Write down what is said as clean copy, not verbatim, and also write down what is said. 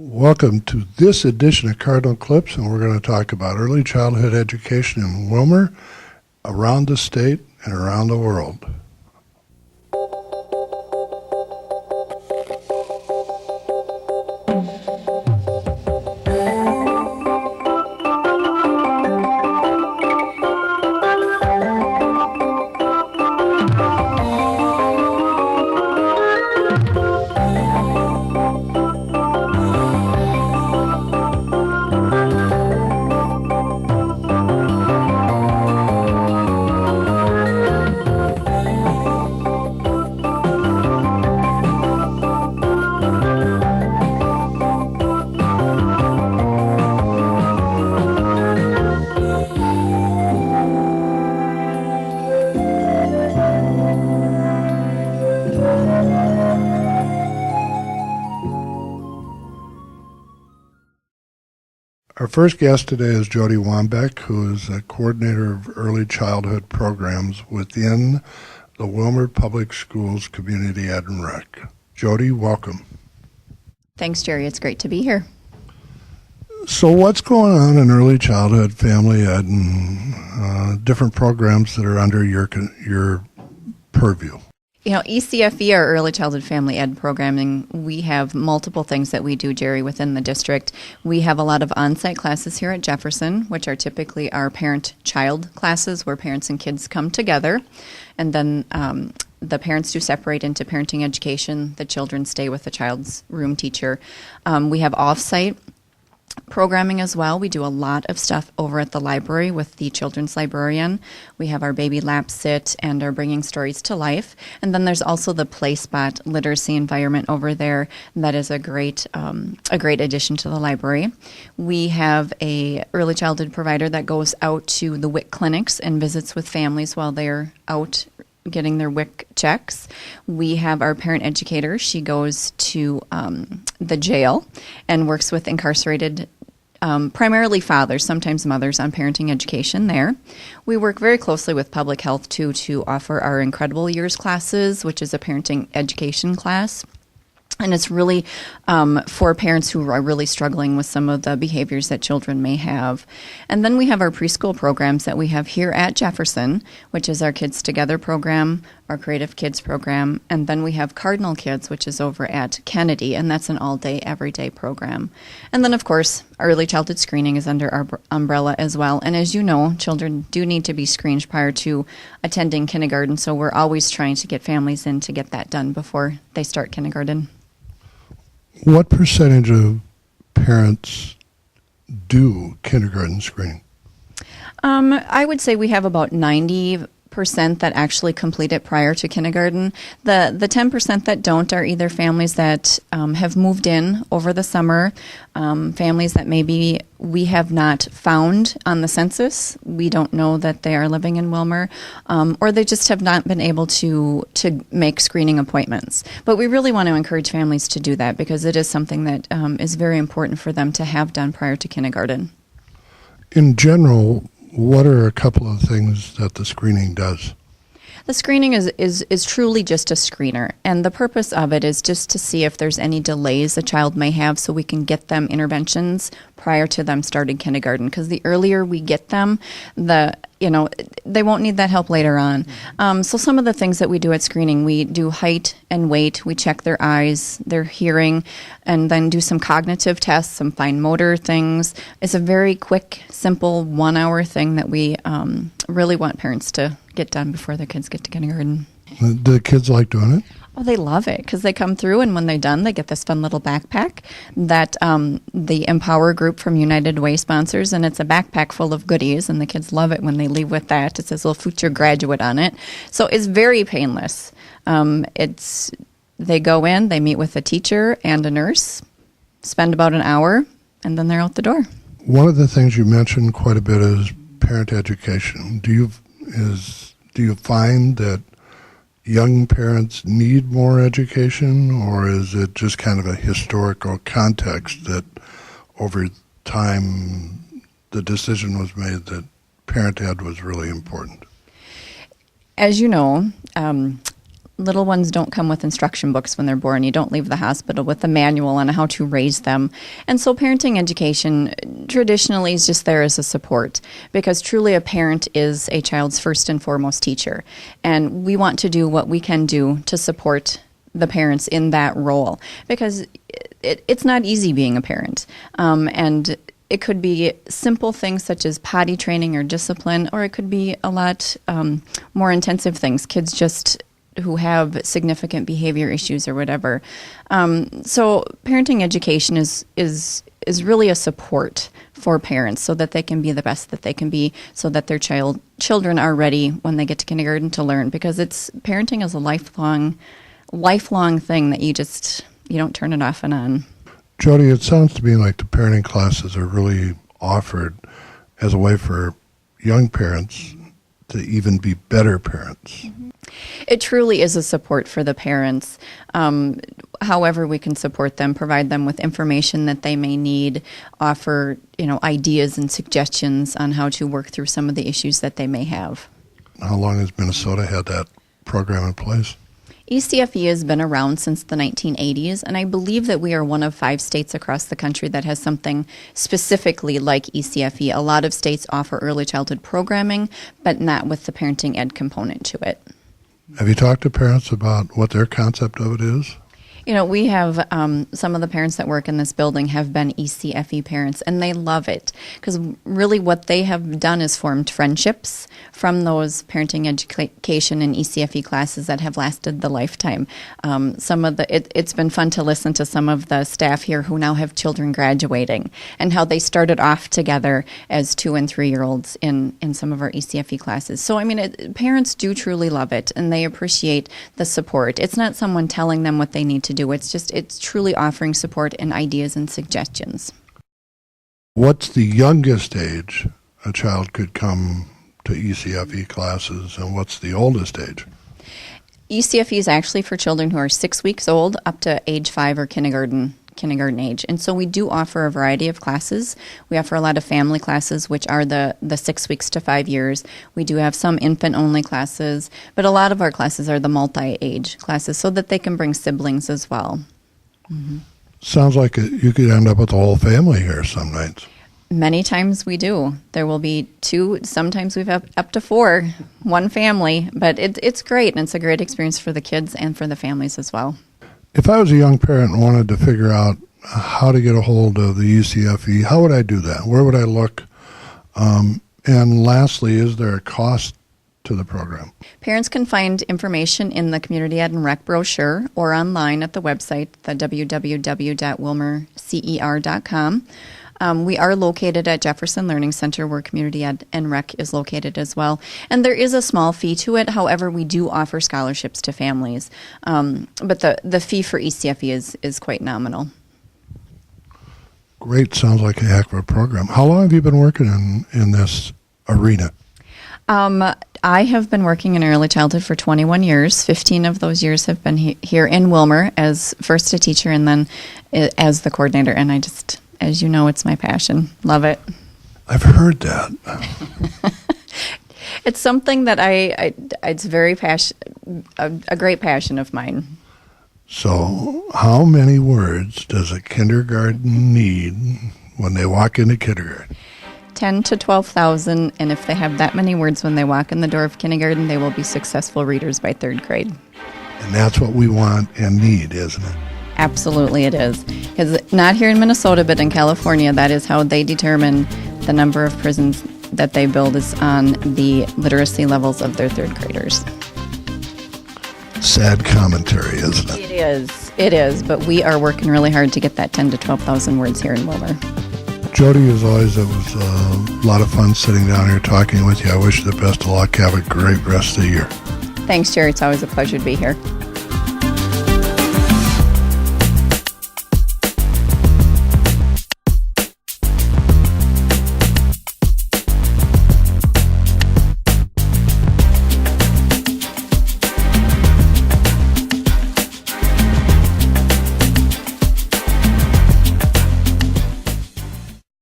Welcome to this edition of Cardinal Clips, and we're going to talk about early childhood education in Willmar, around the state, and around the world. Our first guest today is Jodi Wambeke, who is a coordinator of early childhood programs within the Willmar Public Schools Community Ed and Rec. Jodi, welcome. Thanks, Jerry. It's great to be here. So what's going on in early childhood, family ed, and different programs that are under your purview? You know, ECFE, our Early Childhood Family Ed programming, we have multiple things that we do, Jerry, within the district. We have a lot of on-site classes here at Jefferson, which are typically our parent-child classes where parents and kids come together. And then the parents do separate into parenting education. The children stay with the child's room teacher. We have off-site programming as well. We do a lot of stuff over at the library with the children's librarian. We have our baby lap sit and are bringing stories to life. And then there's also the Play Spot literacy environment over there. That is a great addition to the library. We have a early childhood provider that goes out to the WIC clinics and visits with families while they're out getting their WIC checks. We have our parent educator. She goes to the jail and works with incarcerated, primarily fathers, sometimes mothers, on parenting education there. We work very closely with public health, too, to offer our Incredible Years classes, which is a parenting education class. And it's really for parents who are really struggling with some of the behaviors that children may have. And then we have our preschool programs that we have here at Jefferson, which is our Kids Together program, our Creative Kids program. And then we have Cardinal Kids, which is over at Kennedy, and that's an all-day, everyday program. And then, of course, our early childhood screening is under our umbrella as well. And as you know, children do need to be screened prior to attending kindergarten, so we're always trying to get families in to get that done before they start kindergarten. What percentage of parents do kindergarten screening? I would say we have about 90% that actually complete it prior to kindergarten. The 10% that don't are either families that have moved in over the summer, families that maybe we have not found on the census. We don't know that they are living in Willmar, or they just have not been able to make screening appointments. But we really want to encourage families to do that because it is something that is very important for them to have done prior to kindergarten. In general, what are a couple of things that the screening does? The screening is truly just a screener, and the purpose of it is just to see if there's any delays a child may have so we can get them interventions prior to them starting kindergarten, because the earlier we get them, they won't need that help later on. So some of the things that we do at screening, we do height and weight, we check their eyes, their hearing, and then do some cognitive tests, some fine motor things. It's a very quick, simple 1 hour thing that we really want parents to get done before their kids get to kindergarten. Do the kids like doing it? Oh, they love it because they come through, and when they're done, they get this fun little backpack that the Empower group from United Way sponsors, and it's a backpack full of goodies, and the kids love it when they leave with that. It says little future graduate on it. So it's very painless. They go in, they meet with a teacher and a nurse, spend about an hour, and then they're out the door. One of the things you mentioned quite a bit is parent education. Do you find that young parents need more education, or is it just kind of a historical context that over time the decision was made that parent ed was really important? As you know, little ones don't come with instruction books when they're born. You don't leave the hospital with a manual on how to raise them. And so parenting education traditionally is just there as a support, because truly a parent is a child's first and foremost teacher. And we want to do what we can do to support the parents in that role, because it's not easy being a parent. And it could be simple things such as potty training or discipline, or it could be a lot more intensive things. Kids just who have significant behavior issues or whatever. So parenting education is really a support for parents so that they can be the best that they can be, so that their children are ready when they get to kindergarten to learn, because parenting is a lifelong thing that you don't turn it off and on. Jodi, it sounds to me like the parenting classes are really offered as a way for young parents to even be better parents. Mm-hmm. It truly is a support for the parents. However we can support them, provide them with information that they may need, offer ideas and suggestions on how to work through some of the issues that they may have. How long has Minnesota had that program in place? ECFE has been around since the 1980s, and I believe that we are one of 5 states across the country that has something specifically like ECFE. A lot of states offer early childhood programming, but not with the parenting ed component to it. Have you talked to parents about what their concept of it is? We have some of the parents that work in this building have been ECFE parents, and they love it, because really what they have done is formed friendships from those parenting education and ECFE classes that have lasted the lifetime. It's been fun to listen to some of the staff here who now have children graduating, and how they started off together as 2- and 3-year-olds in some of our ECFE classes. So, parents do truly love it, and they appreciate the support. It's not someone telling them what they need to do. It's truly offering support and ideas and suggestions. What's the youngest age a child could come to ECFE classes, and what's the oldest age? ECFE is actually for children who are 6 weeks old up to age 5 or kindergarten age. And so we do offer a variety of classes. We offer a lot of family classes, which are the 6 weeks to 5 years. We do have some infant-only classes, but a lot of our classes are the multi-age classes so that they can bring siblings as well. Mm-hmm. Sounds like you could end up with the whole family here some nights. Many times we do. There will be 2, sometimes we've up to 4, one family, but it's great, and it's a great experience for the kids and for the families as well. If I was a young parent and wanted to figure out how to get a hold of the ECFE, how would I do that? Where would I look? And lastly, is there a cost to the program? Parents can find information in the Community Ed and Rec brochure or online at the website, the www.willmarcer.com. We are located at Jefferson Learning Center, where Community Ed and Rec is located as well. And there is a small fee to it. However, we do offer scholarships to families. But the fee for ECFE is quite nominal. Great. Sounds like a heck of a program. How long have you been working in this arena? I have been working in early childhood for 21 years. 15 of those years have been here in Willmar as first a teacher and then as the coordinator. And as you know, it's my passion. Love it. I've heard that. It's something that it's very a great passion of mine. So how many words does a kindergarten need when they walk into kindergarten? 10 to 12,000, and if they have that many words when they walk in the door of kindergarten, they will be successful readers by 3rd grade. And that's what we want and need, isn't it? Absolutely it is. Because not here in Minnesota, but in California, that is how they determine the number of prisons that they build is on the literacy levels of their 3rd graders. Sad commentary, isn't it? It is, but we are working really hard to get that 10 to 12,000 words here in Willmar. Jodi, as always, it was a lot of fun sitting down here talking with you. I wish you the best of luck. Have a great rest of the year. Thanks, Jerry. It's always a pleasure to be here.